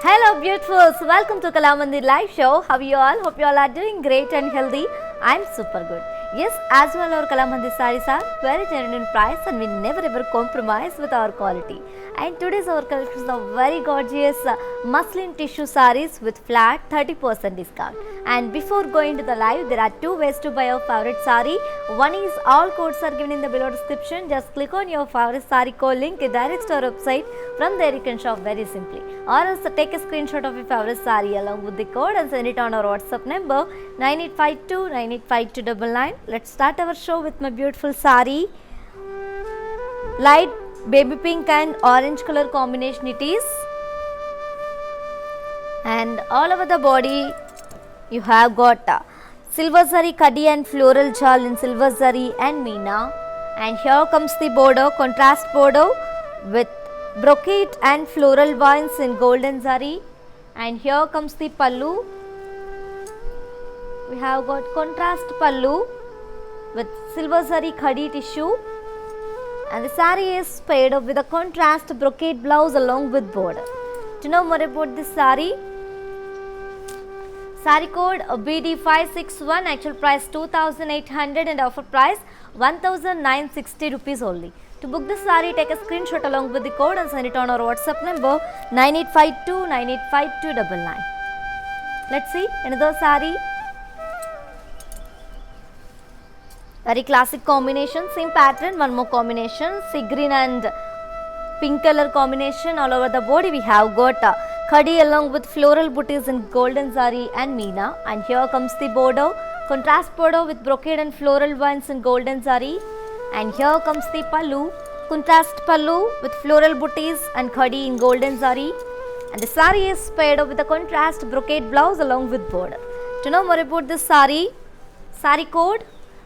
Hello beautifuls, welcome to Kalamandir live show. How are you all? Hope you all are doing great and healthy. I'm super good. Yes, as well our Kalamandir sarees are very genuine price and we never ever compromise with our quality. And today's our collections are very gorgeous muslin tissue sarees with flat 30% discount. And before going to the live, there are two ways to buy your favorite saree. One is all codes are given in the below description. Just click on your favorite saree code link, it directs to our website. From there you can shop very simply. Or else take a screenshot of your favorite saree along with the code and send it on our WhatsApp number 9852985299. Let's start our show with my beautiful saree. Light baby pink and orange color combination it is. And all over the body you have got silver zari kaddi and floral jal in silver zari and meena. And here comes the border, contrast border with brocade and floral vines in golden zari. And here comes the pallu. We have got contrast pallu with silver zari khadi tissue. And the saree is paired up with a contrast brocade blouse along with border. To know more about this saree, saree code BD561, actual price 2800 and offer price 1960 rupees only. To book this saree, take a screenshot along with the code and send it on our WhatsApp number 9852985299. Let's see another saree. Very classic combination, same pattern, one more combination, sea green and pink color combination. All over the body we have got khadi along with floral booties in golden zari and meena. And here comes the border, contrast border with brocade and floral vines in golden zari. And here comes the pallu, contrast pallu with floral booties and khadi in golden zari. And the saree is paired up with a contrast brocade blouse along with border. To know more about this saree, saree code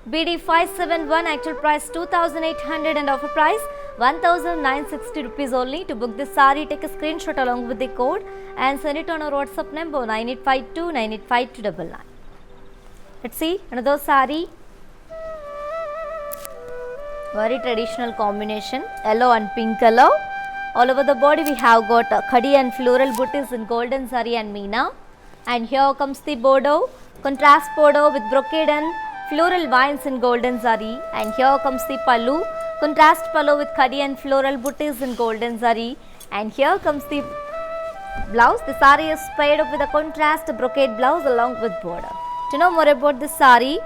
BD571, actual price 2800 and offer price 1960 rupees only. To book this saree, take a screenshot along with the code and send it on our WhatsApp number 9852985299. Let's see another saree. Very traditional combination, yellow and pink color. All over the body we have got khadi and floral booties in golden zari and meena. And here comes the border, contrast border with brocade and floral vines in golden zari. And here comes the pallu, contrast pallu with khadi and floral booties in golden zari. And here comes the blouse. The saree is paired up with a contrast brocade blouse along with border. To know more about this saree,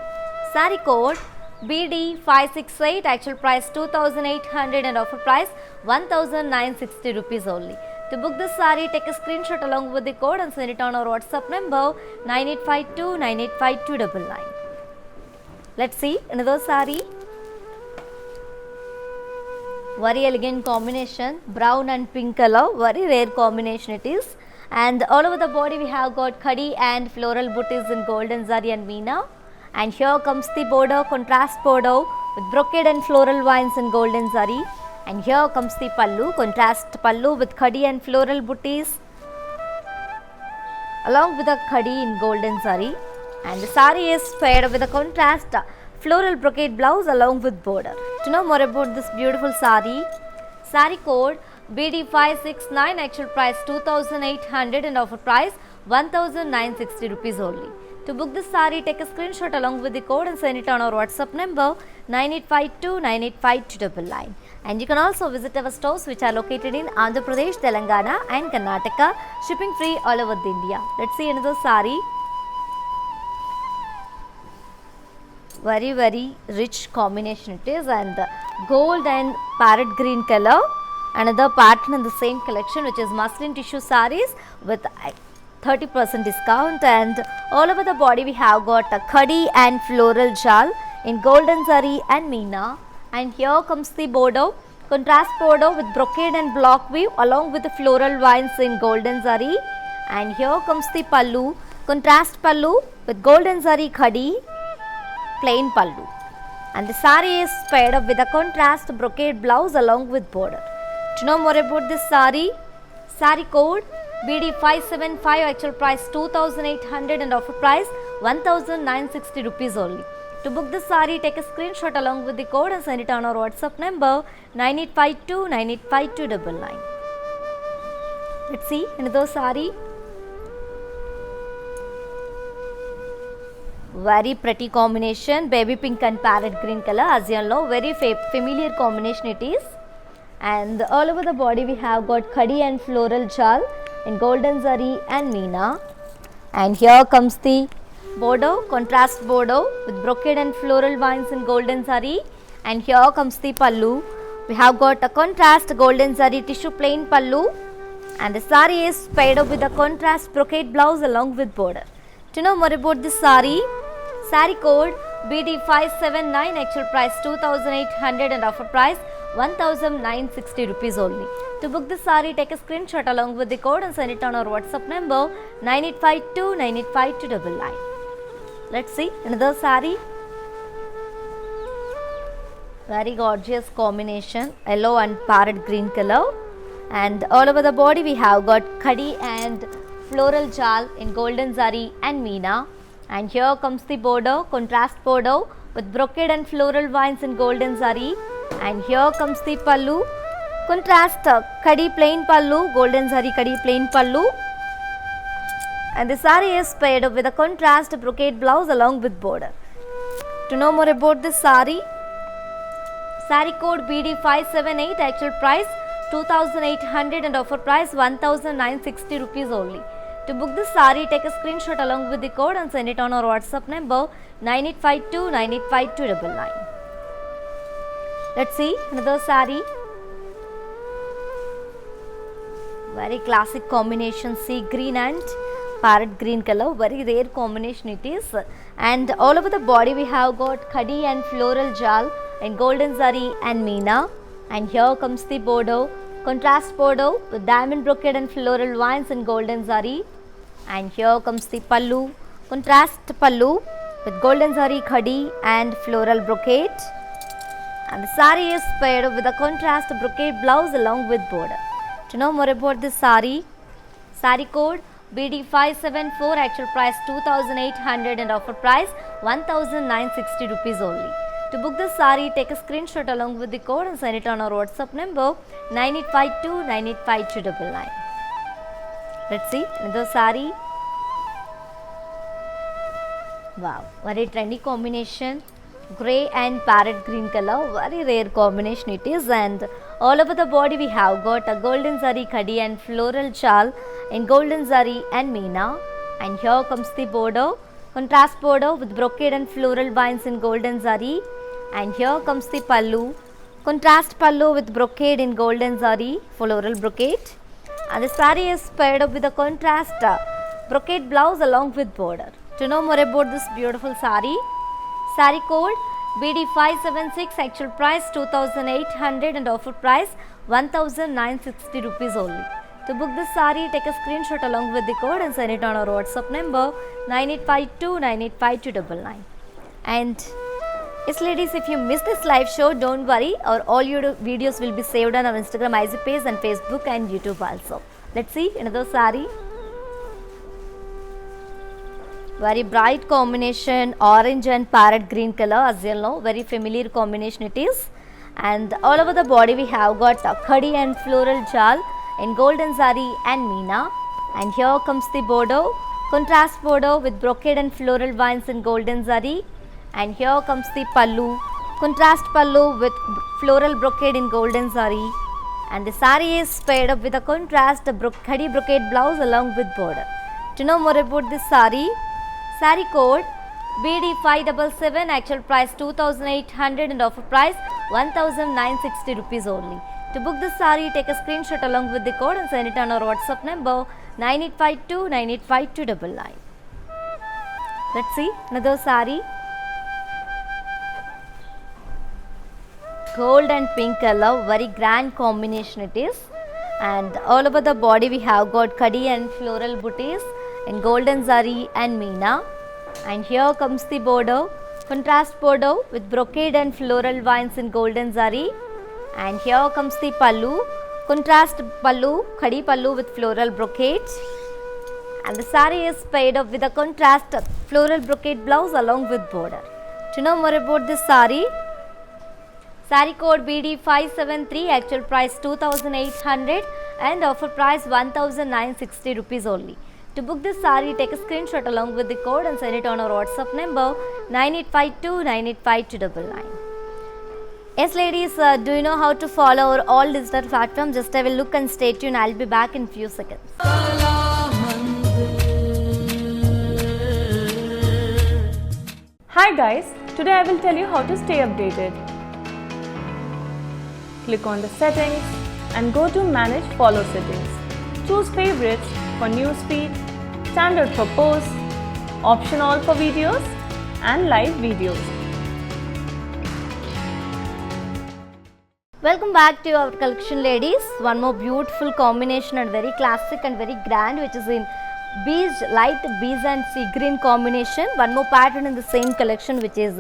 saree code BD568, actual price 2800 and offer price 1960 rupees only. To book this saree, take a screenshot along with the code and send it on our WhatsApp number 9852985299. Let's see another saree. Very elegant combination, brown and pink color, very rare combination it is. And all over the body we have got khadi and floral booties in golden zari and meena. And here comes the border, contrast border with brocade and floral vines in golden zari. And here comes the pallu, contrast pallu with khadi and floral booties along with a khadi in golden zari. And the saree is paired with a contrast floral brocade blouse along with border. To know more about this beautiful saree, saree code BD569, actual price 2800 and offer price 1960 rupees only. To book this saree, take a screenshot along with the code and send it on our WhatsApp number 9852985299. And you can also visit our stores which are located in Andhra Pradesh, Telangana and Karnataka, shipping free all over India. Let's see another saree. Very rich combination it is, and gold and parrot green color. Another pattern in the same collection, which is muslin tissue sarees with 30% discount. And all over the body we have got a khadi and floral jal in golden zari and meena. And here comes the border, contrast border with brocade and block weave along with the floral vines in golden zari. And here comes the pallu, contrast pallu with golden zari khadi, plain pallu. And the saree is paired up with a contrast brocade blouse along with border. To know more about this saree, saree code BD575, actual price 2800 and offer price 1960 rupees only. To book this saree, take a screenshot along with the code and send it on our WhatsApp number 9852985299. Let's see another saree. Very pretty combination, baby pink and parrot green color, as you know, very familiar combination it is. And all over the body we have got khadi and floral jal in golden zari and meena. And here comes the border, contrast border with brocade and floral vines in golden zari. And here comes the pallu. We have got a contrast golden zari tissue plain pallu, and the saree is paired up with a contrast brocade blouse along with border. To know more about this saree, saree code BD579, actual price 2800 and offer price 1960 rupees only. To book this saree, take a screenshot along with the code and send it on our WhatsApp number 9852 985299. Let's see another saree. Very gorgeous combination, yellow and parrot green color, and all over the body we have got khadi and floral jal in golden zari and meena. And here comes the border, contrast border with brocade and floral vines in golden zari. And here comes the pallu, contrast khadi plain pallu, golden zari khadi plain pallu, and the saree is paired up with a contrast brocade blouse along with border. To know more about this saree, saree code BD578, actual price 2800 and offer price 1960 rupees only. To book this saree, take a screenshot along with the code and send it on our WhatsApp number 9852 985299. Let's see another saree. Very classic combination, sea green and parrot green color, very rare combination it is. And all over the body we have got khadi and floral jal in golden zari and meena. And here comes the border, contrast border with diamond brocade and floral vines in golden zari. And here comes the pallu, contrast pallu with golden zari khadi and floral brocade. And the saree is paired up with a contrast brocade blouse along with border. To know more about this saree, saree code BD574, actual price 2800 and offer price 1960 rupees only. To book this saree, take a screenshot along with the code and send it on our WhatsApp number 9852 985299. Let's see another saree. Wow, very trendy combination, grey and parrot green color, very rare combination it is. And all over the body we have got a golden zari khadi and floral jal in golden zari and meena. And here comes the border, contrast border with brocade and floral vines in golden zari. And here comes the pallu, contrast pallu with brocade in golden zari, floral brocade. And the saree is paired up with a contrast brocade blouse along with border. To know more about this beautiful saree, saree code BD576, actual price 2800 and offer price 1960 rupees only. To book this saree, take a screenshot along with the code and send it on our WhatsApp number 9852 985299. And yes ladies, if you miss this live show, don't worry, our all your videos will be saved on our Instagram IG page and Facebook and YouTube also. Let's see another saree. Very bright combination, orange and parrot green color, as you know, very familiar combination it is. And all over the body we have got khadi and floral jal in golden zari and meena. And here comes the border, contrast border with brocade and floral vines in golden zari. And here comes the pallu, contrast pallu with floral brocade in golden zari. And the saree is paired up with a contrast khadi brocade blouse along with border. To know more about this saree, saree code BD577, actual price 2800 and offer price 1960 rupees only. To book this saree, take a screenshot along with the code and send it on our WhatsApp number 9852 985299. Let's see another saree. Gold and pink color, very grand combination it is. And all over the body we have got khadi and floral booties in golden zari and meena. And here comes the border, contrast border with brocade and floral vines in golden zari. And here comes the pallu, contrast pallu, khadi pallu with floral brocade. And the saree is paired up with a contrast floral brocade blouse along with border. To know more about this saree, saree code BD573, actual price 2800 and offer price 1960 rupees only. To book this saree, take a screenshot along with the code and send it on our WhatsApp number 9852985299. Yes ladies, do you know how to follow our all digital platforms? Just have a look and stay tuned. I'll be back in few seconds. Hi guys, today I will tell you how to stay updated. Click on the settings and go to manage follow settings. Choose favorites for newsfeed, standard for posts, option all for videos and live videos. Welcome back to our collection ladies. One more beautiful combination and very classic and very grand, which is in beige, light beige and sea green combination. One more pattern in the same collection, which is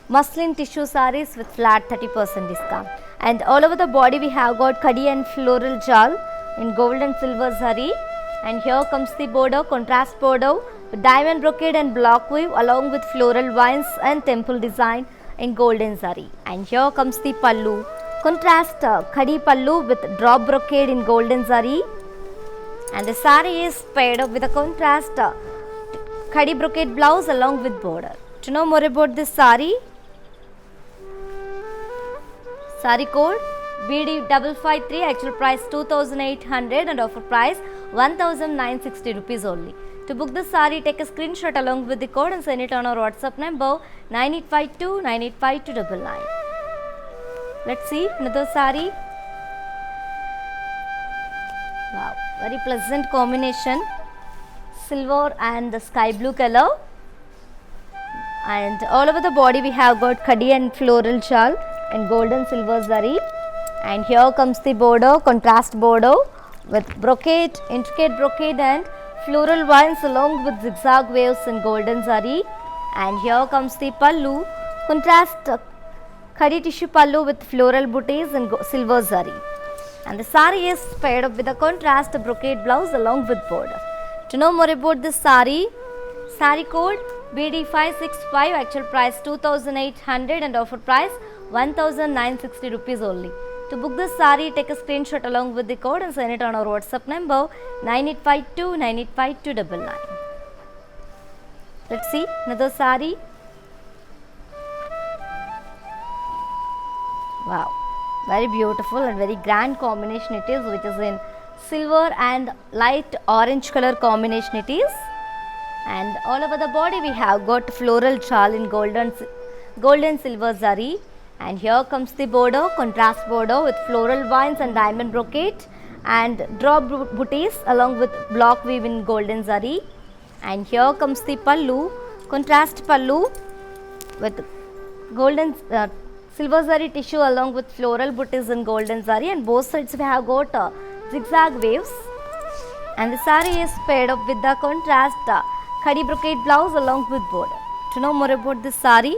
muslin tissue sarees with flat 30% discount. And all over the body we have got khadi and floral jal in gold and silver zari. And here comes the border, contrast border with diamond brocade and block weave along with floral vines and temple design in golden zari. And here comes the pallu, contrast khadi pallu with drop brocade in golden zari. And the saree is paired up with a contrast khadi brocade blouse along with border. To know more about this saree, saree code BD553, actual price 2800 and offer price 1960 rupees only. To book this saree, take a screenshot along with the code and send it on our WhatsApp number 9852985299. Let's see another saree. Wow, very pleasant combination, silver and the sky blue color. And all over the body we have got khadi and floral shawl and golden silver zari. And here comes the border, contrast border with brocade, intricate brocade and floral vines along with zigzag waves in golden zari. And here comes the pallu, contrast khadi tissue pallu with floral booties in silver zari. And the saree is paired up with a contrast brocade blouse along with border. To know more about this saree, saree code BD565, actual price 2800 and offer price 1960 rupees only. To book this saree, take a screenshot along with the code and send it on our WhatsApp number 9852985299. Let's see another saree. Wow, very beautiful and very grand combination it is, which is in silver and light orange color combination it is. And all over the body we have got floral shawl in golden silver zari. And here comes the border, contrast border with floral vines and diamond brocade and drop booties along with block weave in golden zari. And here comes the pallu, contrast pallu with golden silver zari tissue along with floral booties in golden zari, and both sides we have got zigzag waves. And the saree is paired up with the contrast khadi brocade blouse along with border. To know more about this saree,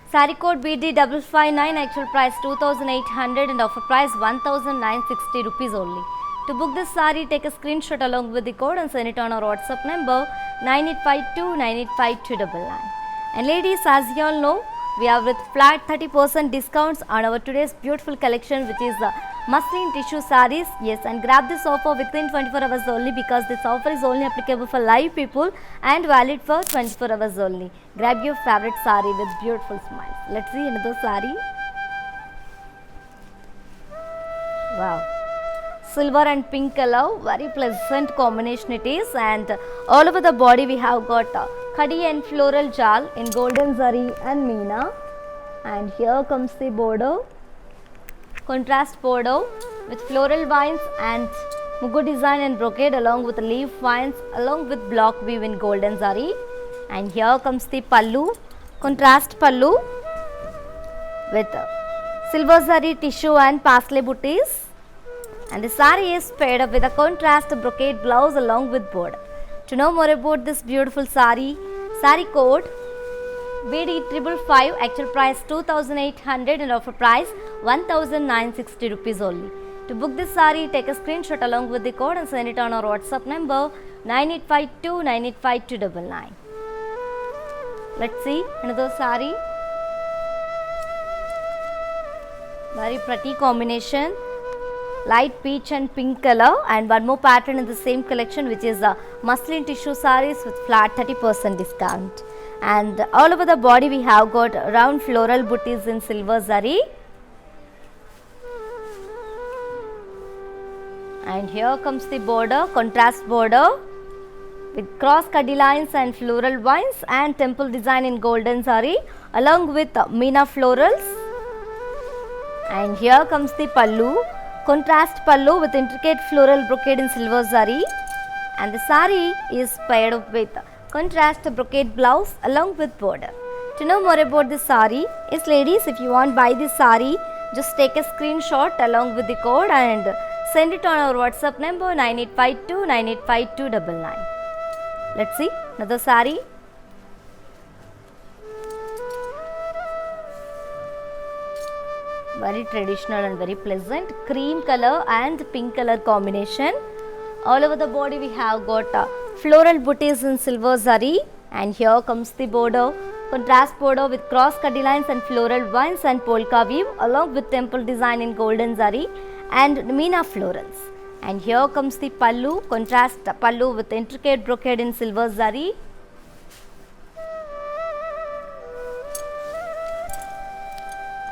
saree code BD559, actual price 2800 and offer price 1960 rupees only. To book this saree, take a screenshot along with the code and send it on our WhatsApp number 9852985299. And ladies, as you all know, we have with flat 30% discounts on our today's beautiful collection, which is muslin tissue sarees. Yes, and grab this offer within 24 hours only, because this offer is only applicable for live people and valid for 24 hours only. Grab your favorite saree with beautiful smiles. Let's see another saree. Wow, silver and pink color, very pleasant combination it is. And all over the body we have got khadi and floral jal in golden zari and meena. And here comes the border, contrast border with floral vines and mugu design and brocade along with leaf vines along with block weave in golden zari. And here comes the pallu, contrast pallu with silver zari tissue and parsley booties. And the saree is paired up with a contrast brocade blouse along with border. To know more about this beautiful saree, saree code BD555, actual price 2800 and offer price 1960 rupees only. To book this saree, take a screenshot along with the code and send it on our WhatsApp number 9852985299. Let's see another saree. Very pretty combination, light peach and pink color, and one more pattern in the same collection, which is muslin tissue sarees with flat 30% discount. And all over the body we have got round floral booties in silver zari. And here comes the border, contrast border with cross cuddy lines and floral vines and temple design in golden zari along with Meena florals. And here comes the pallu, contrast pallu with intricate floral brocade in silver zari, and the sari is paired up with contrast brocade blouse along with border. To know more about this sari, is ladies, if you want buy this sari, just take a screenshot along with the code and send it on our WhatsApp number 9852 985299. Let's see another sari. Very traditional and very pleasant cream color and pink color combination. All over the body we have got floral booties in silver zari, and here comes the border, contrast border with cross cuddy lines and floral vines and polka weave along with temple design in golden zari and Meena florals. And here comes the pallu, contrast pallu with intricate brocade in silver zari.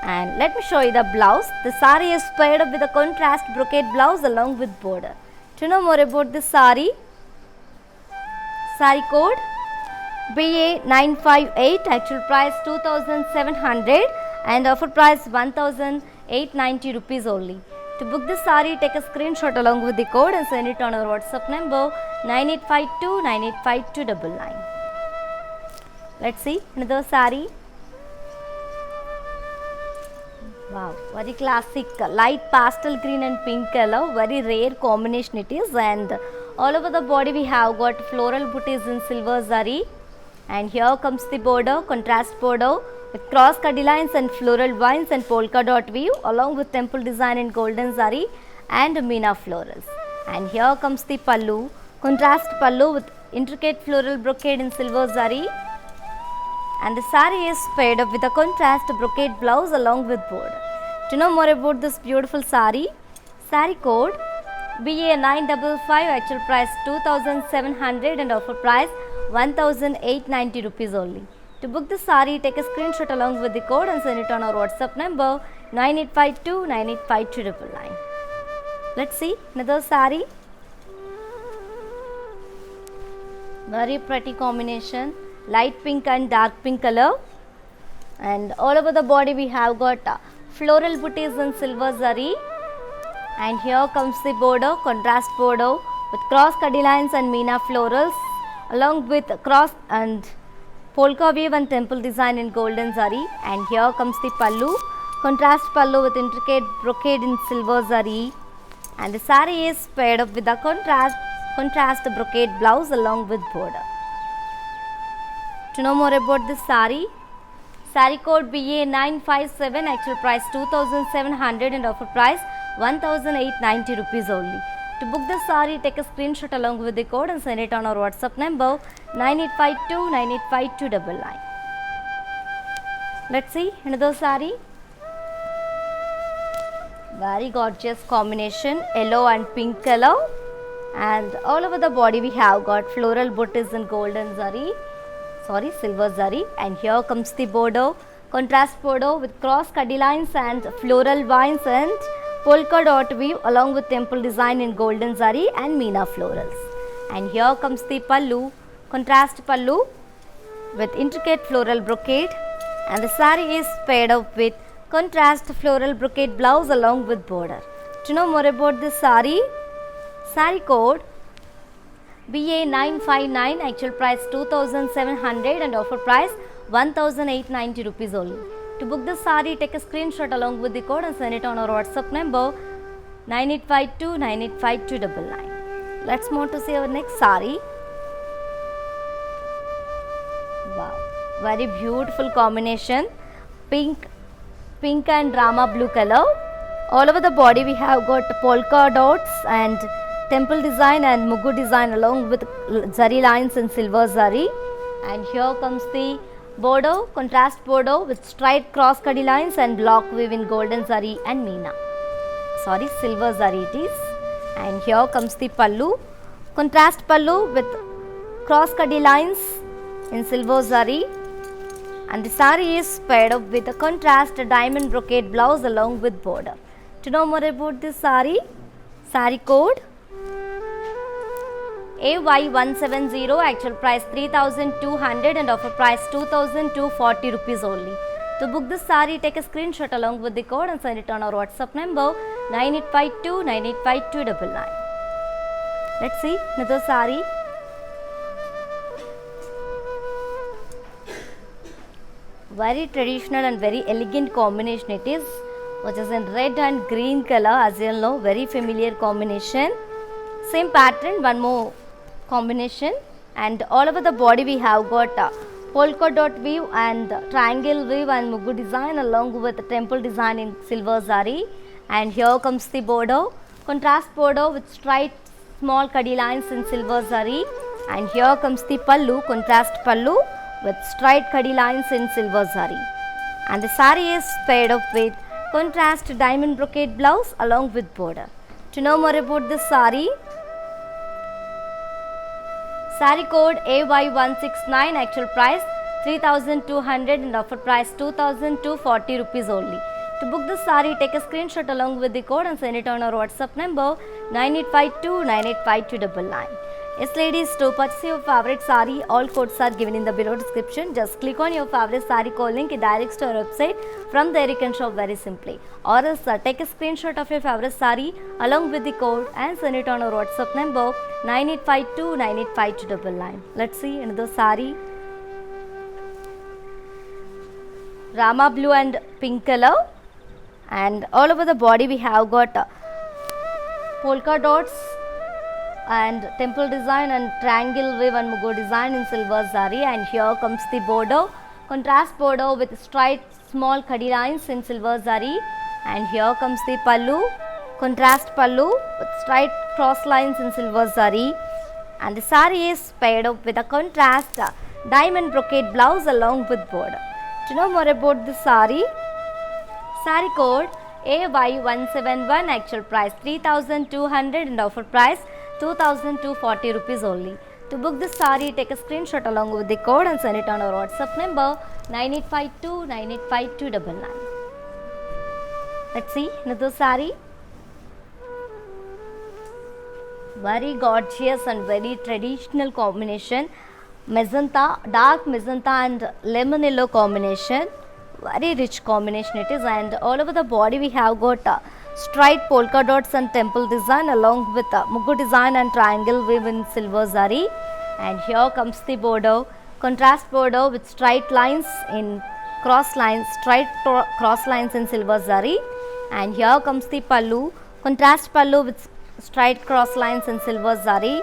And let me show you the blouse. The sari is paired up with a contrast brocade blouse along with border. To know more about this sari, sari code BA958, actual price 2700 and offer price 1890 rupees only. To book this sari, take a screenshot along with the code and send it on our WhatsApp number 9852 985299. Let's see another sari. Wow, very classic light pastel green and pink color, very rare combination it is, and all over the body we have got floral booties in silver zari, and here comes the border, contrast border with cross cuddy lines and floral vines and polka dot weave along with temple design in golden zari and Meena florals. And here comes the pallu, contrast pallu with intricate floral brocade in silver zari, and the sari is paired up with a contrast brocade blouse along with border. To know more about this beautiful sari, sari code BA955, actual price 2700 and offer price 1890 rupees only. To book the sari, take a screenshot along with the code and send it on our WhatsApp number 9852 985299. Let's see another sari. Very pretty combination, light pink and dark pink color, and all over the body we have got floral booties in silver zari, and here comes the border, contrast border with cross cuddy lines and Meena florals along with cross and polka weave and temple design in golden zari. And here comes the pallu, contrast pallu with intricate brocade in silver zari, and the sari is paired up with a contrast brocade blouse along with border. To know more about this sari, sari code BA957, actual price 2700 and offer price 1890 rupees only. To book the sari, take a screenshot along with the code and send it on our WhatsApp number 9852 985299. Let's see another sari. Very gorgeous combination, yellow and pink color, and all over the body we have got floral booties in golden zari, silver zari, and here comes the border, contrast border with cross cuddy lines and floral vines and polka dot weave along with temple design in golden zari and Meena florals. And here comes the pallu, contrast pallu with intricate floral brocade, and the sari is paired up with contrast floral brocade blouse along with border. To know more about this sari, sari code BA959, actual price 2700 and offer price 1890 rupees only. To book this sari, take a screenshot along with the code and send it on our WhatsApp number 9852 985299. Let's move to see our next sari. Wow, very beautiful combination, pink and rama blue color. All over the body we have got polka dots and temple design and mugu design along with zari lines in silver zari. And here comes the border, contrast border with straight cross cuddy lines and block weave in golden zari and Meena. silver zari it is. And here comes the pallu, contrast pallu with cross kadi lines in silver zari. And the saree is paired up with a contrast diamond brocade blouse along with border. To know more about this saree, saree code AY170, actual price 3,200 and offer price 2,240 rupees only. To book this saree, take a screenshot along with the code and send it on our WhatsApp number 9852 985299. Let's see another saree. Very traditional and very elegant combination it is, which is in red and green color, as you know, very familiar combination. Same pattern, one more combination, and all over the body we have got polka dot weave and triangle weave and mugu design along with the temple design in silver zari. And here comes the border, contrast border with striped small kadi lines in silver zari. And here comes the pallu, contrast pallu with striped kadi lines in silver zari. And the saree is paired up with contrast diamond brocade blouse along with border. To know more about this saree, saree code AY169, actual price 3,200 and offer price 2,240 rupees only. To book this saree, take a screenshot along with the code and send it on our WhatsApp number 9852 985299. Yes ladies, to purchase your favorite saree, all codes are given in the below description. Just click on your favorite saree code link, it directs to our website. From there you can shop very simply. Or else take a screenshot of your favorite saree along with the code and send it on our WhatsApp number 9852 985299. Let's see another saree. Rama blue and pink color, and all over the body we have got polka dots and temple design and triangle weave and mugu design in silver zari. And here comes the border, contrast border with striped small kadi lines in silver zari. And here comes the pallu, contrast pallu with striped cross lines in silver zari. And the saree is paired up with a contrast diamond brocade blouse along with border. To know more about this saree, saree code AY171, actual price 3,200 and offer price 2,240 rupees only. To book this saree, take a screenshot along with the code and send it on our WhatsApp number 9852 985299. Let's see another saree. Very gorgeous and very traditional combination. Magenta, dark magenta and lemon yellow combination. Very rich combination it is, and all over the body we have got striped polka dots and temple design along with mugu design and triangle weave in silver zari. And here comes the border, contrast border with striped lines in cross lines, cross lines in silver zari. And here comes the pallu, contrast pallu with striped cross lines in silver zari.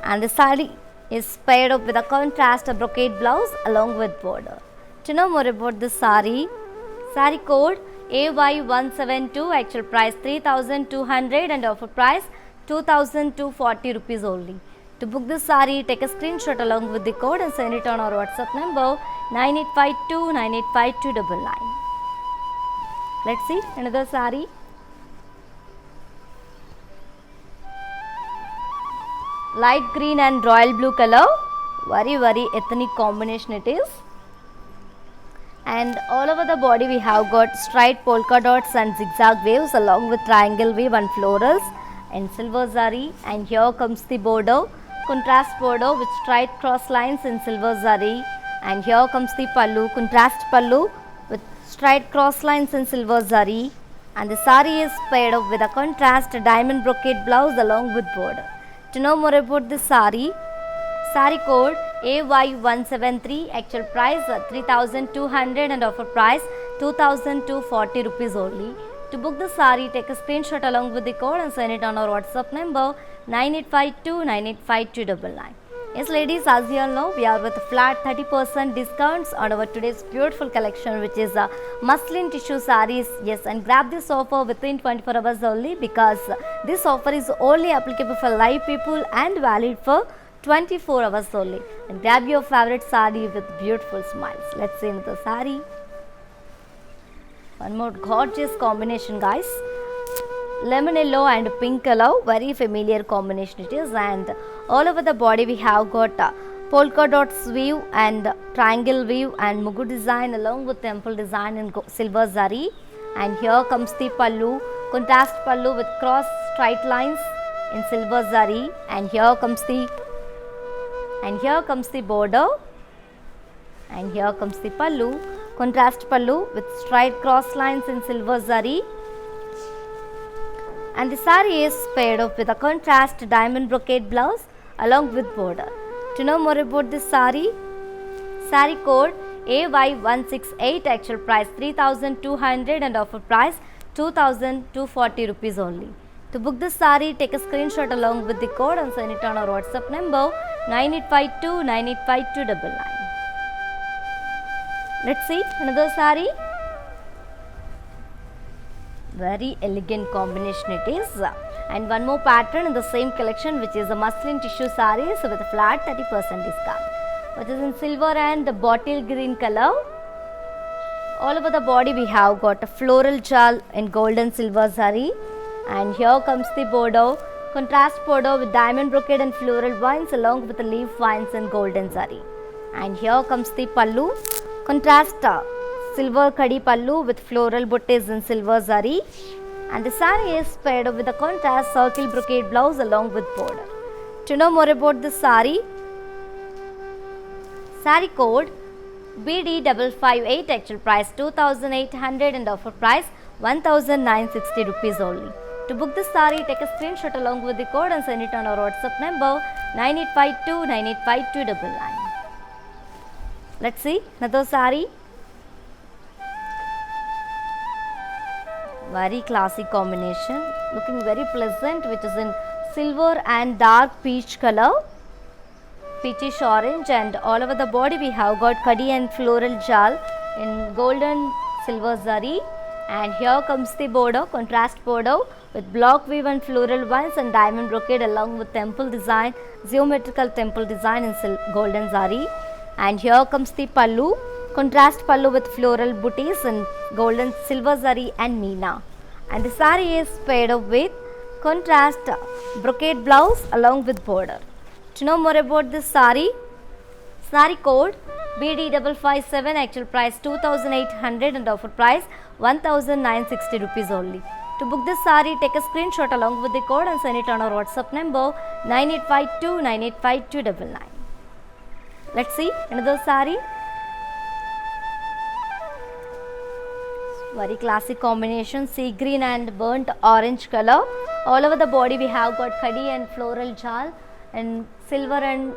And the saree is paired up with a contrast brocade blouse along with border. To know more about this saree, saree code AY172, actual price 3,200 and offer price 2,240 rupees only. To book this saree, take a screenshot along with the code and send it on our WhatsApp number 9852 985299. Let's see another saree. Light green and royal blue color, very ethnic combination it is. And all over the body we have got striped polka dots and zigzag waves along with triangle weave and florals in silver zari. And here comes the border, contrast border with striped cross lines in silver zari. And here comes the pallu, contrast pallu with striped cross lines in silver zari. And the saree is paired up with a contrast diamond brocade blouse along with border. To know more about this saree, saree code AY173, actual price 3,200 and offer price 2,240 rupees only. To book the saree, take a screenshot along with the code and send it on our WhatsApp number 9852 985299. Yes ladies, as you all know, we are with flat 30% discounts on our today's beautiful collection, which is muslin tissue sarees. Yes, and grab this offer within 24 hours only, because this offer is only applicable for live people and valid for 24 hours only. And grab your favorite saree with beautiful smiles. Let's see another saree. One more gorgeous combination, guys. lemon yellow and pink color, very familiar combination it is, and all over the body we have got polka dots weave and triangle weave and mugu design along with temple design in silver zari. And here comes the pallu, contrast pallu with cross straight lines in silver zari, and here comes the border, and here comes the pallu, contrast pallu with straight cross lines in silver zari. And the saree is paired up with a contrast diamond brocade blouse along with border. To know more about this saree code AY168, actual price 3200 and offer price 2240 rupees only. To book this saree, take a screenshot along with the code and send it on our WhatsApp number 9852 985299. Let's see another saree. Very elegant combination it is, and one more pattern in the same collection, which is a muslin tissue sarees with a flat 30% discount, which is in silver and the bottle green color. All over the body we have got a floral jal in golden silver zari, and here comes the border, contrast border with diamond brocade and floral vines along with the leaf vines in golden zari. And here comes the pallu, contrast silver kadi pallu with floral butties in silver zari, and the saree is paired up with a contrast circle brocade blouse along with border. To know more about this saree code BD558, actual price 2800 and offer price 1960 rupees only. To book this saree, take a screenshot along with the code and send it on our WhatsApp number 9852 985299. Let's see another saree. Very classy combination, looking very pleasant, which is in silver and dark peach color, peachish orange, and all over the body we have got kadi and floral jal in golden silver zari. And here comes the border, contrast border with block weave and floral vines and diamond brocade along with temple design, geometrical temple design in golden zari. And here comes the pallu, contrast pallu with floral booties in golden silver zari and meena. And the saree is paired up with contrast brocade blouse along with border. To know more about this saree code BD557, actual price 2800 and offer price 1960 rupees only. To book this saree, take a screenshot along with the code and send it on our WhatsApp number 9852 985299. Let's see another saree. Very classic combination, sea green and burnt orange color. All over the body we have got kadi and floral jal and silver and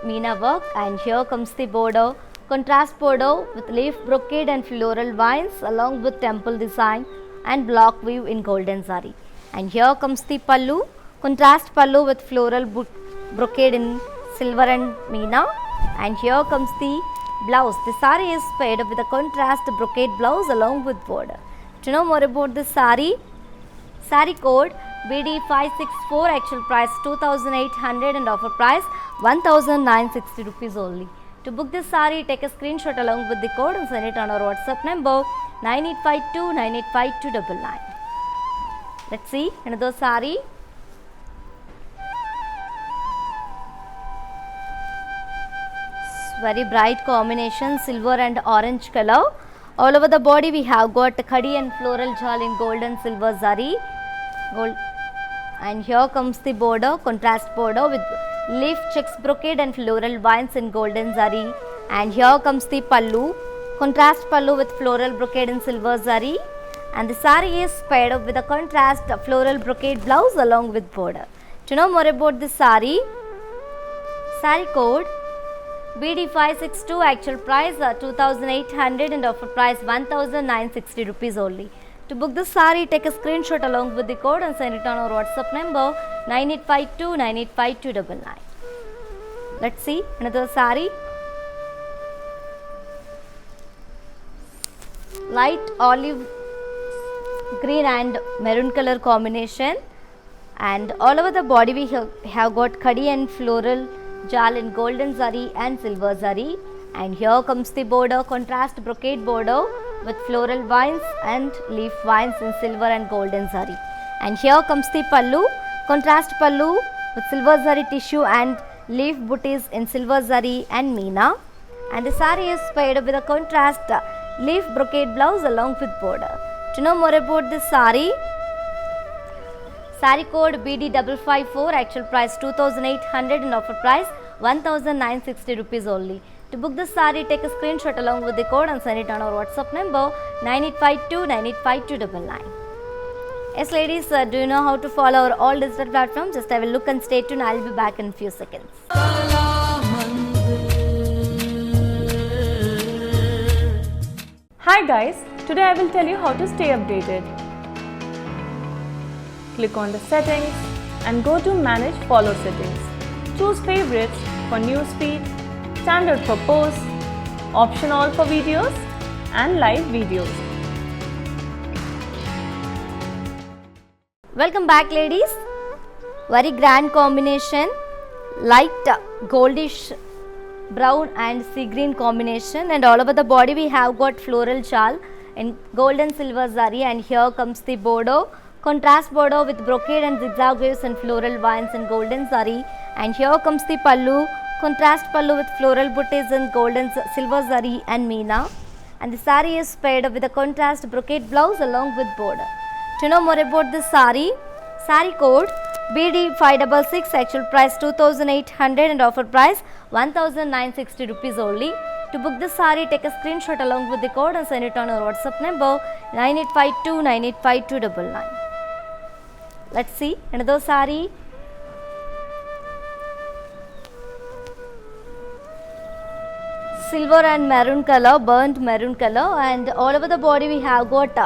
meena work. And here comes the border, contrast border with leaf brocade and floral vines along with temple design and block weave in golden zari. And here comes the pallu, contrast pallu with floral brocade in silver and meena. And here comes the blouse. The saree is paired up with a contrast brocade blouse along with border. To know more about this saree code BD564, actual price 2800 and offer price 1960 rupees only. To book this saree, take a screenshot along with the code and send it on our WhatsApp number 9852 985299. Let's see another saree. Very bright combination, silver and orange color. All over the body we have got kadi and floral jal in golden silver zari. And here comes the border, contrast border with leaf checks brocade and floral vines in golden zari. And here comes the pallu, contrast pallu with floral brocade in silver zari. And the saree is paired up with a contrast floral brocade blouse along with border. To know more about this saree code BD562, actual price 2800 and offer price 1960 rupees only. To book this saree, take a screenshot along with the code and send it on our WhatsApp number 9852 985299. Let's see another saree. Light olive green and maroon color combination, and all over the body we have got kadi and floral jal in golden zari and silver zari. And here comes the border, contrast brocade border with floral vines and leaf vines in silver and golden zari. and here comes the pallu, contrast pallu with silver zari tissue and leaf booties in silver zari and meena, and the saree is paired with a contrast leaf brocade blouse along with border. To know more about this saree, saree code BD554, actual price 2800 and offer price 1960 rupees only. To book the saree, take a screenshot along with the code and send it on our WhatsApp number 9852985299. Yes ladies, do you know how to follow our all digital platforms? Just have a look and stay tuned. I will be back in a few seconds. Hi guys, today I will tell you how to stay updated. Click on the settings and go to manage follow settings. Choose favorites for newsfeed, standard for posts, option all for videos and live videos. Welcome back ladies. Very grand combination, light goldish brown and sea green combination, and all over the body we have got floral shawl in gold and silver zari, and here comes the bordeaux, contrast bordeaux with brocade and zigzag waves and floral vines in golden zari, and here comes the pallu, contrast pallu with floral booties in gold and silver zari and meena, and the saree is paired with a contrast brocade blouse along with border. To know more about this saree, saree code BD566, actual price 2800 and offer price 1960 rupees only. To book this saree, take a screenshot along with the code and send it on our WhatsApp number 9852985299. Let's see another saree. Silver and maroon color, burnt maroon color, and all over the body we have got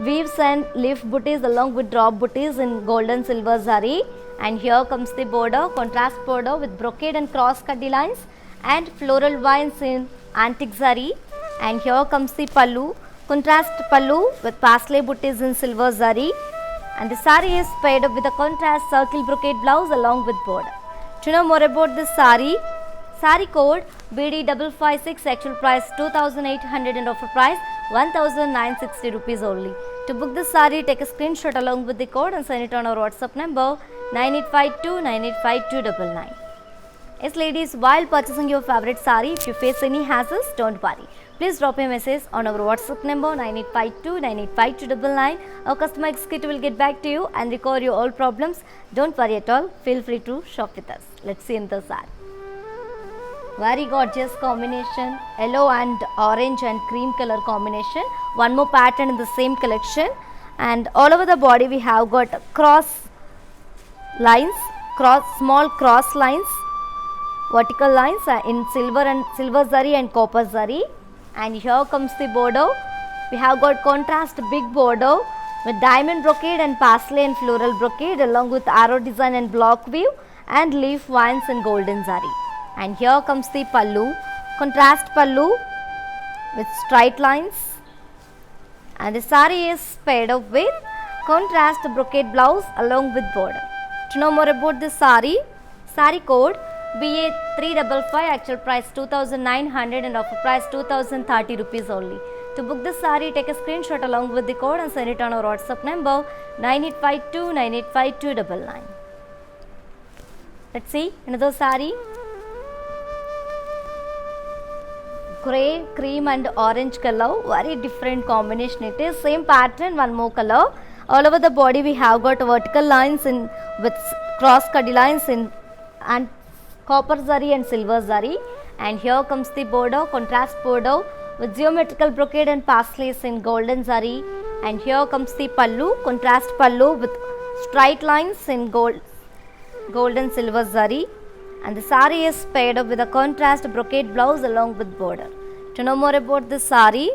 weaves and leaf booties along with drop booties in gold and silver zari, and here comes the border, contrast border with brocade and cross cutty lines and floral vines in antique zari, and here comes the pallu, contrast pallu with parsley booties in silver zari, and the saree is paired up with a contrast circle brocade blouse along with border. To know more about this saree, saree code BD556, actual price 2800 and offer price 1960 rupees only. To book this saree, take a screenshot along with the code and send it on our WhatsApp number 9852985299. Yes ladies, while purchasing your favorite saree, if you face any hassles, don't worry. Please drop a message on our WhatsApp number 9852985299. Our customer executive will get back to you and record your all problems. Don't worry at all. Feel free to shop with us. Let's see in the saree. Very gorgeous combination, yellow and orange and cream color combination. One more pattern in the same collection, and all over the body we have got cross lines, small cross lines, vertical lines in silver zari and copper zari, and here comes the bordeaux. We have got contrast big bordeaux with diamond brocade and parsley and floral brocade along with arrow design and block weave and leaf vines in golden zari. And here comes the pallu, contrast pallu with straight lines, and the saree is paired up with contrast brocade blouse along with border. To know more about this saree, saree code BA355, actual price 2900 and offer price 2030 rupees only. To book this saree, take a screenshot along with the code and send it on our WhatsApp number 9852985299. Let's see another saree. Grey, cream and orange color, very different combination it is. Same pattern, one more color. All over the body we have got vertical lines in with cross cutty lines in and copper zari and silver zari, and here comes the border, contrast border with geometrical brocade and parsleys in golden zari, and here comes the pallu, contrast pallu with straight lines in gold and silver zari, and the saree is paired up with a contrast brocade blouse along with border. To know more about this saree,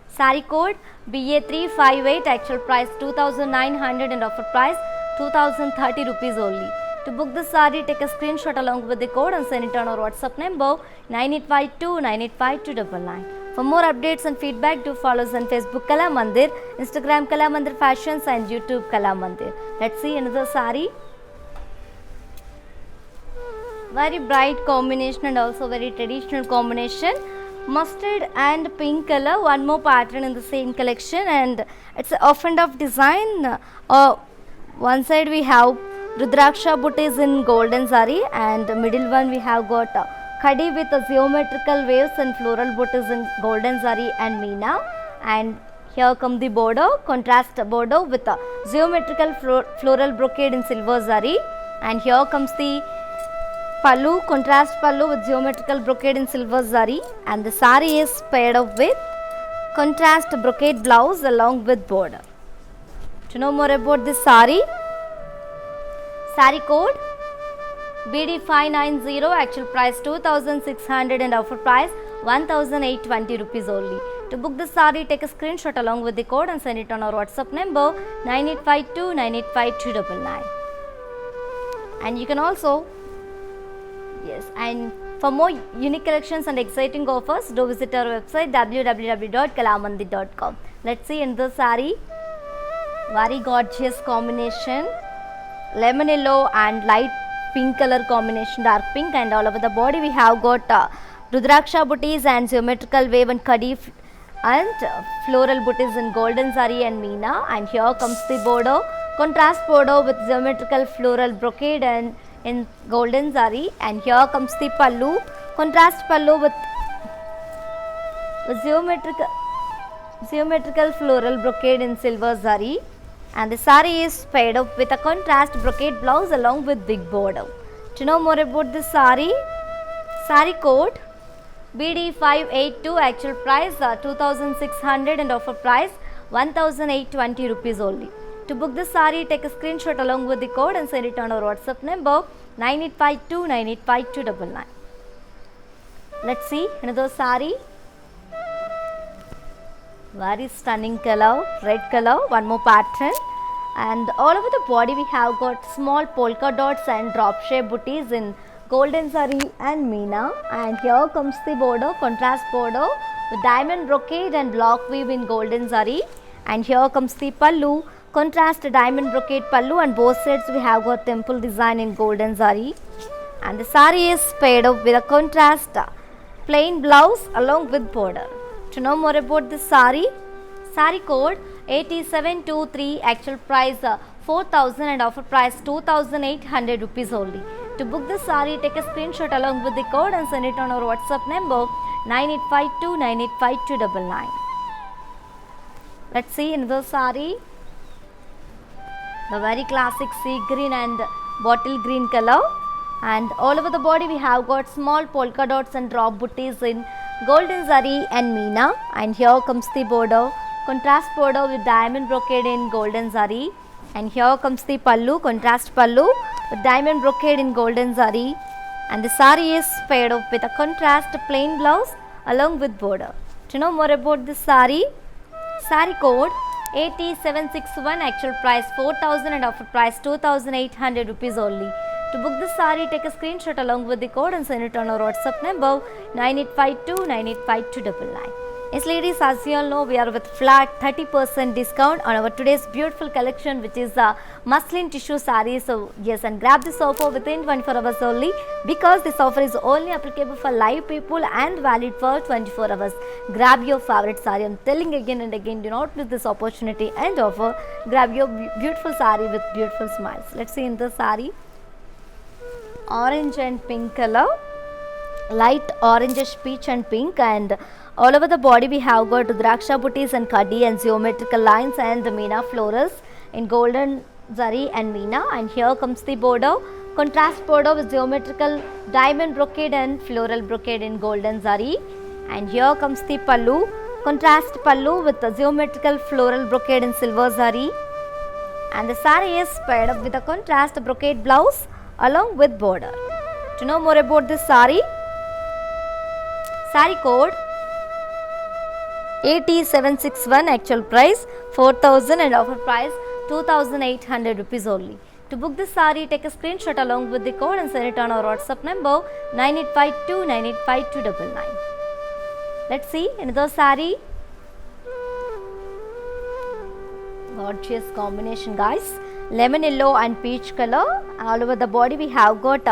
saree code BA358, actual price 2900 and offer price 2030 rupees only. To book this saree, take a screenshot along with the code and send it on our WhatsApp number 9852985299. For more updates and feedback, do follow us on Facebook Kala Mandir, Instagram Kala Mandir Fashions and YouTube Kala Mandir. Let's see another saree. Very bright combination and also very traditional combination, mustard and pink color, one more pattern in the same collection, and it's a off and off design One side we have Rudraksha booties in golden zari, and middle one we have got khadi with geometrical waves and floral booties in golden zari and meena. And here come the border, contrast border with geometrical floral brocade in silver zari. And here comes the pallu, contrast pallu with geometrical brocade in silver zari. And the sari is paired up with contrast brocade blouse along with border. To know more about this sari code BD590, actual price 2600 and offer price 1820 rupees only. To book the sari, take a screenshot along with the code and send it on our WhatsApp number 9852 985299. And you can also, yes, and for more unique collections and exciting offers, do visit our website www.kalamandi.com. Let's see in the sari, very gorgeous combination, lemon yellow and light pink color combination, dark pink, and all over the body we have got Rudraksha booties and geometrical wave and khadi and floral booties in golden zari and meena. And here comes the border, contrast border with geometrical floral brocade and in golden zari. And here comes the pallu, contrast pallu with geometrical floral brocade in silver zari. And the sari is paired up with a contrast brocade blouse along with big border. To know more about this sari code BD582, actual price 2600 and offer price 1820 rupees only. To book this sari, take a screenshot along with the code and send it on our WhatsApp number 9852 985299. Let's see another sari. Very stunning color, red color, one more pattern, and all over the body we have got small polka dots and drop shape booties in golden zari and meena. And here comes the border, contrast border with diamond brocade and block weave in golden zari. And here comes the pallu, contrast diamond brocade pallu, and both sides we have got temple design in golden zari. And the sari is paired up with a contrast plain blouse along with border. To know more about this sari code 8723, actual price 4000 and offer price 2800 rupees only. To book this sari, take a screenshot along with the code and send it on our WhatsApp number 9852 985299. Let's see another sari, the very classic sea green and bottle green color, and all over the body we have got small polka dots and drop booties in golden zari and meena. And here comes the border, contrast border with diamond brocade in golden zari. And here comes the pallu, contrast pallu with diamond brocade in golden zari. And the sari is paired up with a contrast plain blouse along with border. To know more about this sari code 8761, actual price 4000 and offer price 2800 rupees only. To book this sari, take a screenshot along with the code and send it on our WhatsApp number 9852 985299. Yes ladies, as you all know, we are with flat 30% discount on our today's beautiful collection, which is muslin tissue saree. So yes, and grab this offer within 24 hours only, because this offer is only applicable for live people and valid for 24 hours. Grab your favorite saree. I'm telling again and again, do not miss this opportunity and offer. Grab your beautiful saree with beautiful smiles. Let's see in the saree, orange and pink color, light orangish peach and pink, and all over the body we have got Rudraksha booties and khadi and geometrical lines and the meena florals in golden zari and meena. And here comes the border, contrast border with geometrical diamond brocade and floral brocade in golden zari. And here comes the pallu, contrast pallu with the geometrical floral brocade in silver zari. And the saree is paired up with a contrast brocade blouse along with border. To know more about this saree code 8761, actual price 4000 and offer price 2800 rupees only. To book this saree, take a screenshot along with the code and send it on our WhatsApp number 9852 985299. Let's see another saree. Gorgeous combination, guys. Lemon yellow and peach color. All over the body we have got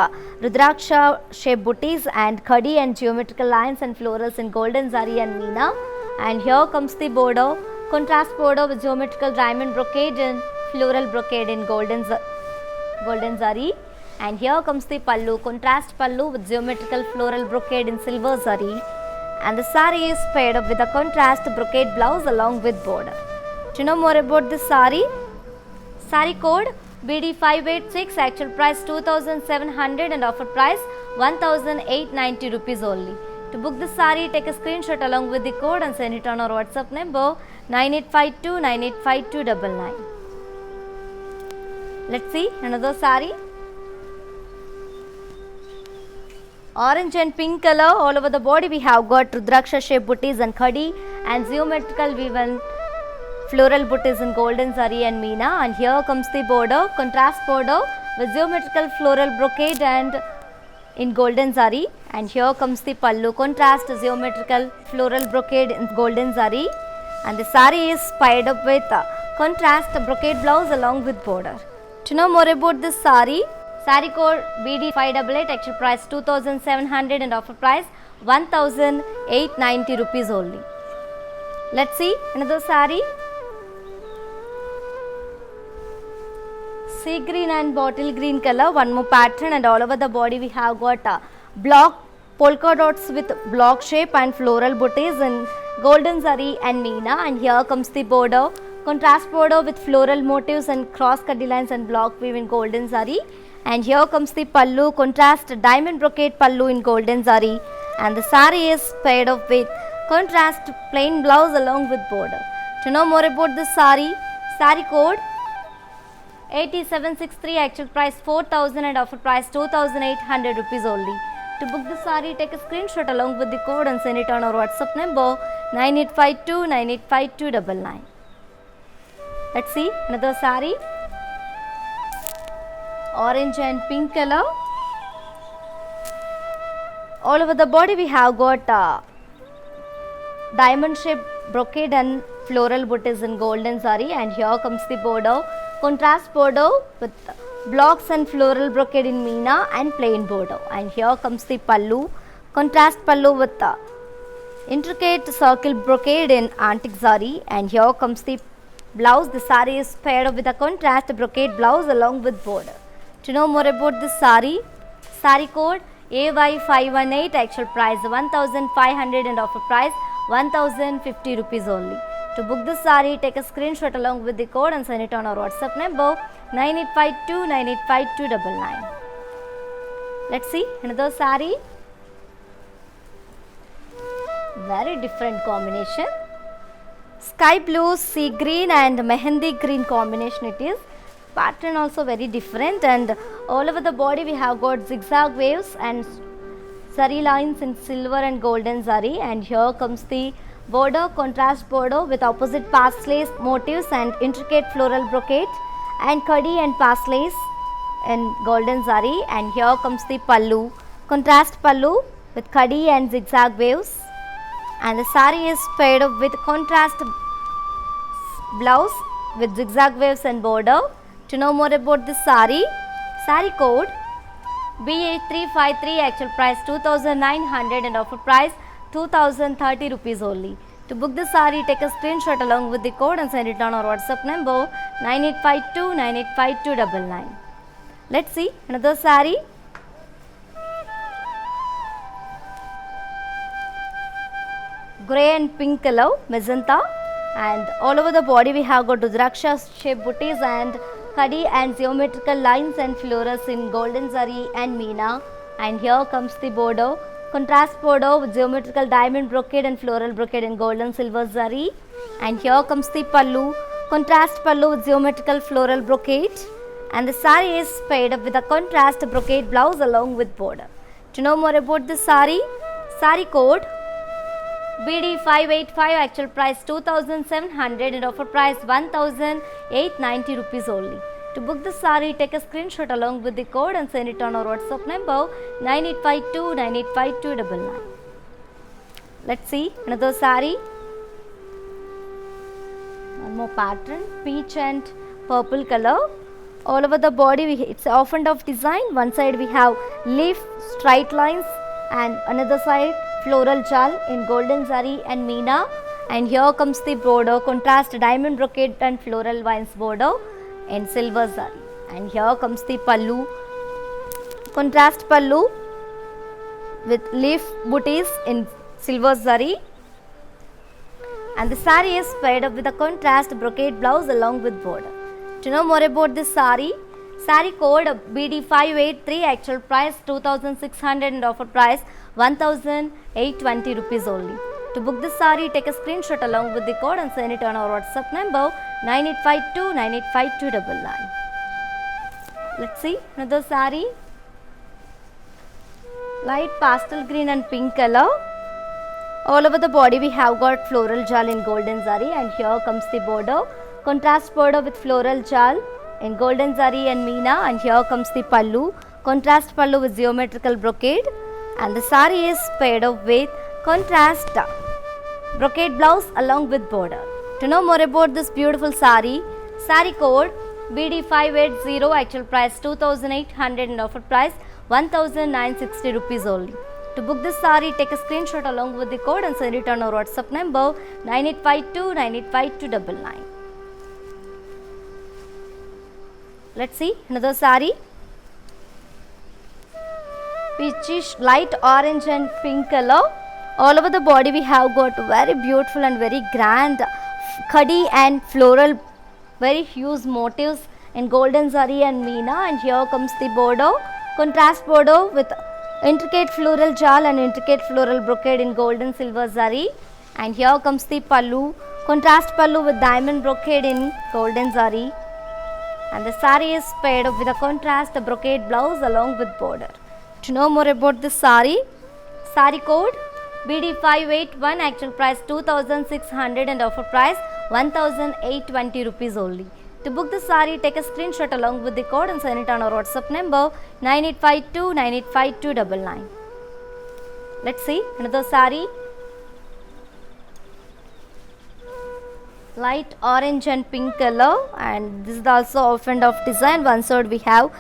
Rudraksha shape booties and khadi and geometrical lines and florals in golden zari and meena. And here comes the border, contrast border with geometrical diamond brocade in floral brocade in golden zari, and here comes the pallu, contrast pallu with geometrical floral brocade in silver zari, and the sari is paired up with a contrast brocade blouse along with border. To know more about this sari, sari code BD586, actual price 2700 and offer price 1890 rupees only. To book this sari, take a screenshot along with the code and send it on our WhatsApp number 9852 985299. Let's see another sari. Orange and pink color, all over the body we have got Rudraksha shape booties and khadi and geometrical woven floral booties in golden zari and meena, and here comes the border, contrast border with geometrical floral brocade and in golden zari, and here comes the pallu, contrast geometrical floral brocade in golden zari, and the sari is spied up with contrast brocade blouse along with border. To know more about this sari, sari code BD588, actual price 2700 and offer price 1890 rupees only. Let's see another sari. Sea green and bottle green color, one more pattern, and all over the body we have got block polka dots with block shape and floral booties in golden zari and meena, and here comes the border, contrast border with floral motifs and cross cutty lines and block weave in golden zari, and here comes the pallu, contrast diamond brocade pallu in golden zari, and the sari is paired up with contrast plain blouse along with border. To know more about this sari, sari code 8763, actual price 4000 and offer price 2800 rupees only. To book the sari, take a screenshot along with the code and send it on our WhatsApp number 9852 985299. Let's see another sari. Orange and pink color, all over the body we have got diamond shaped brocade and floral booties in golden zari, and here comes the border, contrast border with blocks and floral brocade in meena and plain border, and here comes the pallu, contrast pallu with intricate circle brocade in antique zari, and here comes the blouse. The sari is paired up with a contrast brocade blouse along with border. To know more about this sari, sari code AY518, actual price 1500 and offer price 1050 rupees only. To book this sari, take a screenshot along with the code and send it on our WhatsApp number 9852 985299. Let's see another sari. Very different combination. Sky blue, sea green and mehendi green combination it is. Pattern also very different, and all over the body we have got zigzag waves and zari lines in silver and golden zari, and here comes the border, contrast border with opposite paslace motifs and intricate floral brocade and khadi and paslace in golden zari, and here comes the pallu, contrast pallu with khadi and zigzag waves, and the sari is paired up with contrast blouse with zigzag waves and border. To know more about this sari, sari code B8353, actual price 2900 and offer price 2030 rupees only. To book the sari, take a screenshot along with the code and send it on our WhatsApp number 9852 985299. Let's see another sari. Grey and pink color, magenta, and all over the body we have got Rudraksha shape booties and khadi and geometrical lines and florals in golden zari and meena, and here comes the border, contrast border with geometrical diamond brocade and floral brocade in golden silver zari, and here comes the pallu, contrast pallu with geometrical floral brocade, and the sari is paired up with a contrast brocade blouse along with border. To know more about this sari, sari code BD585, actual price 2700 and offer price 1890 rupees only. To book the sari, take a screenshot along with the code and send it on our WhatsApp number 9852 985299. Let's see another sari. One more pattern, peach and purple color. All over the body it's off and off design. One side we have leaf straight lines and another side floral jal in golden zari and meena, and here comes the border, contrast diamond brocade and floral vines border, in silver zari. And here comes the pallu, contrast pallu with leaf booties in silver zari. And the saree is paired up with a contrast brocade blouse along with border. To know more about this saree code BD583, actual price 2600 and offer price 1820 rupees only. To book this saree, take a screenshot along with the code and send it on our WhatsApp number 9852985299. Let's see another saree. Light pastel green and pink color. All over the body we have got floral jal in golden zari, and here comes the border. Contrast border with floral jal in golden zari and meena, and here comes the pallu. Contrast pallu with geometrical brocade, and the saree is paired up with contrast brocade blouse along with border. To know more about this beautiful saree code BD580, actual price 2800 and offer price 1960 rupees only. To book this saree, take a screenshot along with the code and send it on our WhatsApp number 9852985299. Let's see another saree. Peachish light orange and pink color. All over the body we have got very beautiful and very grand khadi and floral, very huge motifs in golden zari and meena, and here comes the border. Contrast border with intricate floral jal and intricate floral brocade in golden silver zari, and here comes the pallu. Contrast pallu with diamond brocade in golden zari, and the saree is paired up with a contrast brocade blouse along with border. To know more about this saree code BD581, actual price 2600 and offer price 1820 rupees only. To book the saree, take a screenshot along with the code and send it on our WhatsApp number 9852985299. Let's see another saree. Light orange and pink color, and this is also off and off design. One side we have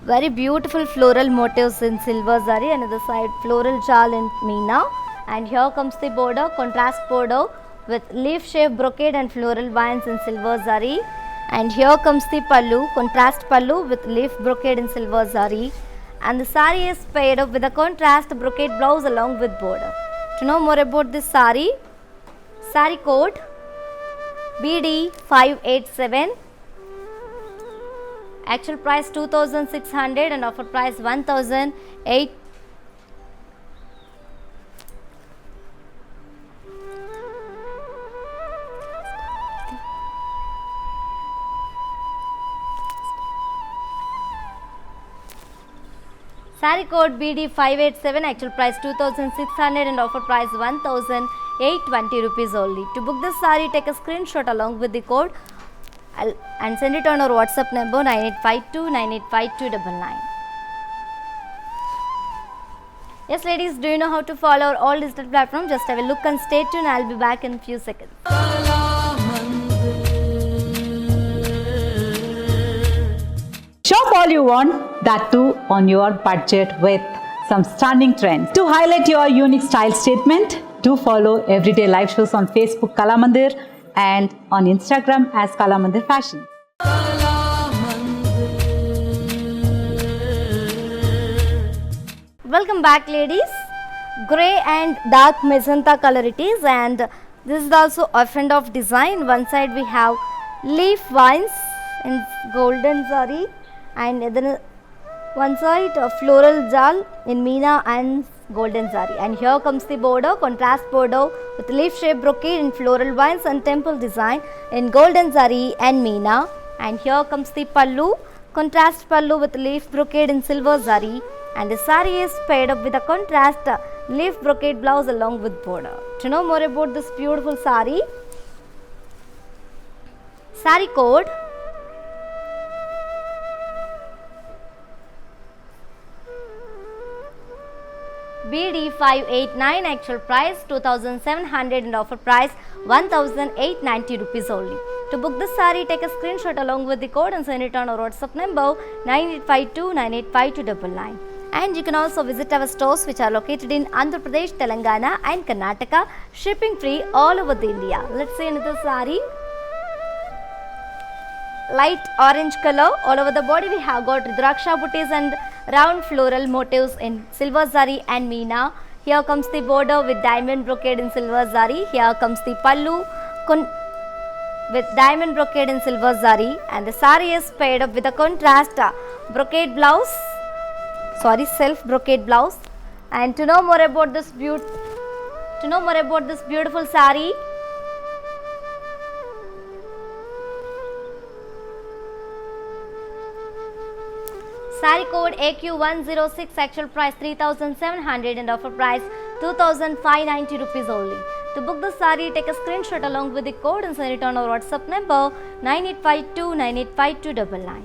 very beautiful floral motifs in silver zari, and other side floral jal in meena, and here comes the border. Contrast border with leaf shape brocade and floral vines in silver zari, and here comes the pallu. Contrast pallu with leaf brocade in silver zari, and the saree is paired up with a contrast brocade blouse along with border. To know more about this saree code BD587, actual price 2600 and offer price 1008. Saree code BD587, actual price 2600 and offer price 1820 rupees only. To book this saree, take a screenshot along with the code and send it on our WhatsApp number 9852985299. Yes ladies, do you know how to follow our all digital platforms? Just have a look and stay tuned. I'll be back in a few seconds. Shop all you want, that too on your budget with some stunning trends. To highlight your unique style statement, do follow everyday live shows on Facebook Kalamandir and on Instagram as Kalamandir Fashion. Welcome back ladies. Grey and dark magenta color it is, and this is also a friend of design. One side we have leaf vines in golden zari, and then one side a floral jal in meena and golden zari, and here comes the border. Contrast border with leaf shaped brocade in floral vines and temple design in golden zari and meena, and here comes the pallu. Contrast pallu with leaf brocade in silver zari, and the saree is paired up with a contrast leaf brocade blouse along with border. To know more about this beautiful saree code BD589, actual price 2700 and offer price 1890 rupees only. To book this saree, take a screenshot along with the code and send it on our WhatsApp number 9852985299. And you can also visit our stores which are located in Andhra Pradesh, Telangana and Karnataka, shipping free all over the India. Let's see another saree. light orange color. All over the body we have got Rudraksha booties and round floral motifs in silver zari and meena. Here comes the border with diamond brocade in silver zari. Here comes the pallu with diamond brocade in silver zari, and the sari is paired up with a contrast brocade blouse, self brocade blouse. And to know more about this beautiful sari, sari code AQ106, actual price 3,700 and offer price 2,590 rupees only. To book the sari, take a screenshot along with the code and send it on our WhatsApp number 9852985299.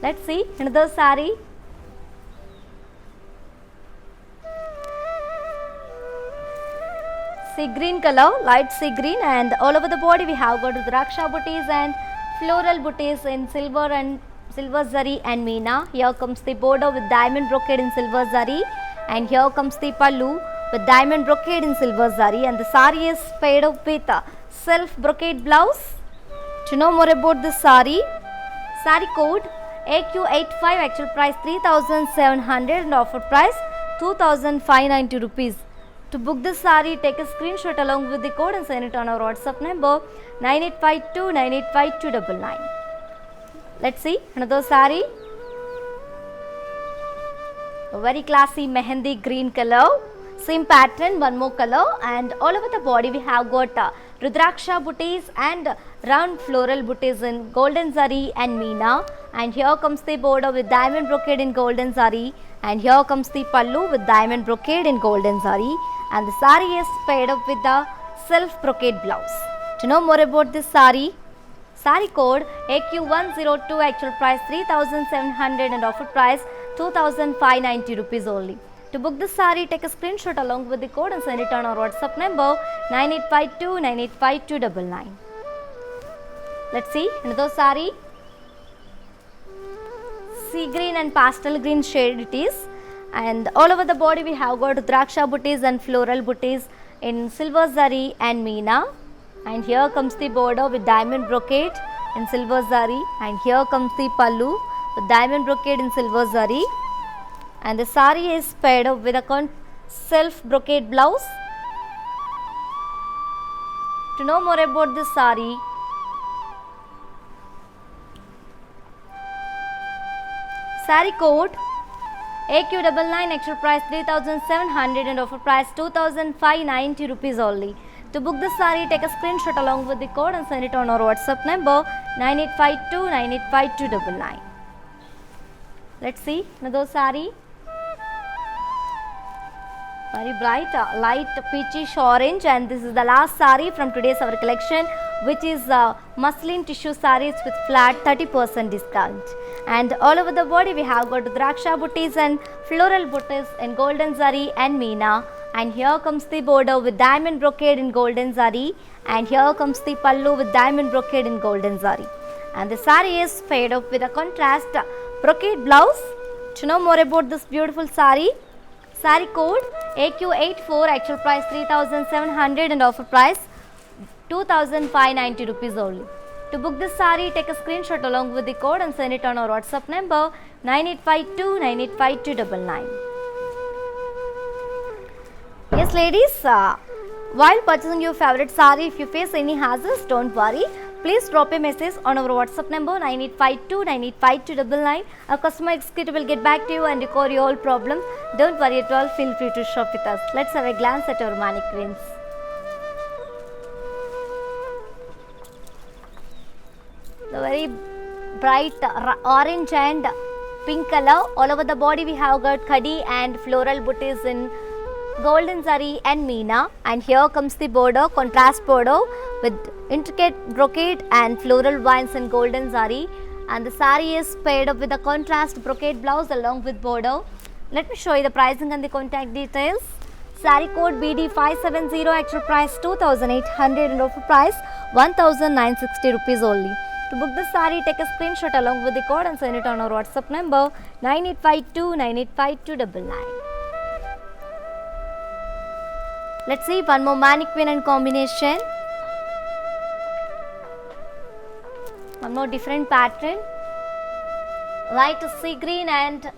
Let's see another sari. Sea green color, light sea green, and all over the body we have got Rudraksha booties and floral booties in silver zari and meena. Here comes the border with diamond brocade in silver zari, and here comes the pallu with diamond brocade in silver zari, and the sari is paired up with a self brocade blouse. To know more about this sari code AQ85, actual price 3,700 and offer price 2,590 rupees. To book this sari, take a screenshot along with the code and send it on our WhatsApp number 9852985299. Let's see another sari. A very classy mehendi green color, same pattern, one more color, and all over the body we have got Rudraksha booties and round floral booties in golden zari and meena, and here comes the border with diamond brocade in golden zari, and here comes the pallu with diamond brocade in golden zari, and the sari is paired up with the self brocade blouse. To know more about this sari code AQ102, actual price 3,700 and offer price 2,590 rupees only. To book this sari, take a screenshot along with the code and send it on our WhatsApp number 9852985299. Let's see another sari. Sea green and pastel green shade it is, and all over the body we have got Rudraksha booties and floral booties in silver zari and meena, and here comes the border with diamond brocade in silver zari, and here comes the pallu with diamond brocade in silver zari, and the sari is paired up with a self brocade blouse. To know more about this sari code AQ99, actual price 3,700 and offer price 2,590 rupees only. To book this sari, take a screenshot along with the code and send it on our WhatsApp number 9852985299. Let's see another sari. Very bright light peachish orange, and this is the last sari from today's our collection, which is muslin tissue saris with flat 30% discount. And all over the body we have got Rudraksha booties and floral booties in golden zari and meena, and here comes the border with diamond brocade in golden zari, and here comes the pallu with diamond brocade in golden zari, and the sari is paired up with a contrast brocade blouse. To know more about this beautiful sari code AQ84, actual price 3,700 and offer price 2,590 rupees only. To book this sari, take a screenshot along with the code and send it on our WhatsApp number 9852985299. Yes ladies, while purchasing your favorite sari, if you face any hazards, don't worry. Please drop a message on our WhatsApp number 9852985299. Our customer executive will get back to you and record your all problems. Don't worry at all, feel free to shop with us. Let's have a glance at our mannequins. The very bright orange and pink color. All over the body we have got khadi and floral booties in golden zari and meena, and here comes the border, contrast border with intricate brocade and floral vines in golden zari, and the sari is paired up with a contrast brocade blouse along with border. Let me show you the pricing and the contact details. Sari code BD570, actual price 2,800 and offer price 1,960 rupees only. To book this sari, take a screenshot along with the code and send it on our WhatsApp number 9852985299. Let's see one more mannequin and combination. One more different pattern, light sea green and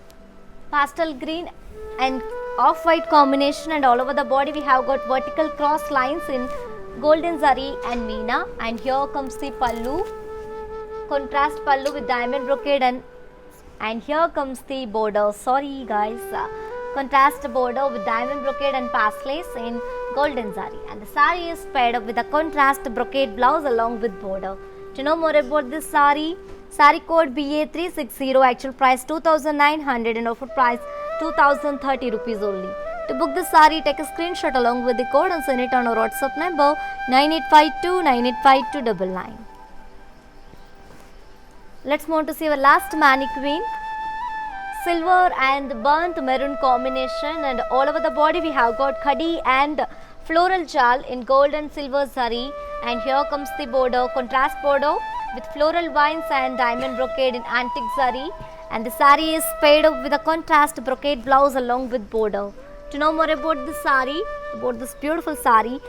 pastel green and off-white combination, and all over the body we have got vertical cross lines in golden zari and meena. And here comes the pallu, contrast pallu with diamond brocade, and here comes the border, sorry guys, contrast border with diamond brocade and paisley in golden zari, and the saree is paired up with a contrast brocade blouse along with border. To know more about this saree code BA360, actual price 2,900 and offer price 2,030 rupees only. To book this saree, take a screenshot along with the code and send it on our WhatsApp number 9852 985299. Let's move to see our last mannequin. Silver and burnt maroon combination, and all over the body we have got khadi and floral jal in gold and silver zari, and here comes the border, contrast border with floral vines and diamond brocade in antique zari, and the saree is paired up with a contrast brocade blouse along with border. To know more about this saree, about this beautiful saree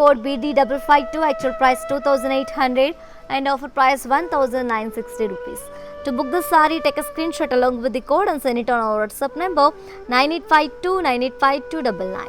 code BD552, actual price 2,800 and offer price 1,960 rupees. To book this saree, take a screenshot along with the code and send it on our WhatsApp number 9852 985299.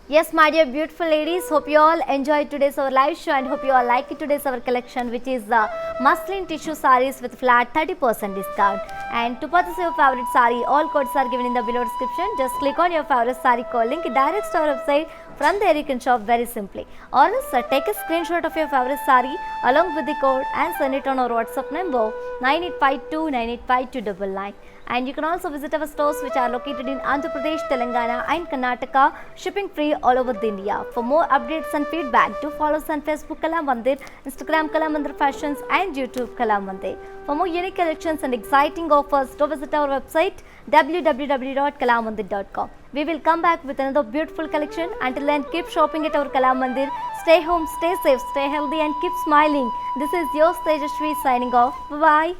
Yes, my dear beautiful ladies, hope you all enjoyed today's our live show and hope you all like it today's our collection, which is the muslin tissue sarees with flat 30% discount. And to purchase your favorite saree, all codes are given in the below description. Just click on your favorite saree code link, it directs to our website. From there you can shop very simply. Or else take a screenshot of your favorite saree along with the code and send it on our WhatsApp number 9852 985299. And you can also visit our stores which are located in Andhra Pradesh, Telangana and Karnataka, shipping free all over India. For more updates and feedback, do follow us on Facebook Kala Mandir, Instagram Kala Mandir Fashions and YouTube Kala Mandir. For more unique collections and exciting offers, do visit our website www.kalamandir.com. We will come back with another beautiful collection. Until then, keep shopping at our Kala Mandir. Stay home, stay safe, stay healthy and keep smiling. This is your Tejashwi signing off. Bye-bye.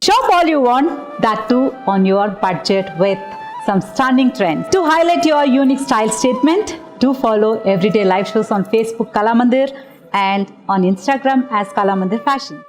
Shop all you want, that too on your budget with some stunning trends. To highlight your unique style statement, do follow everyday live shows on Facebook Kala Mandir and on Instagram as Kala Mandir Fashions.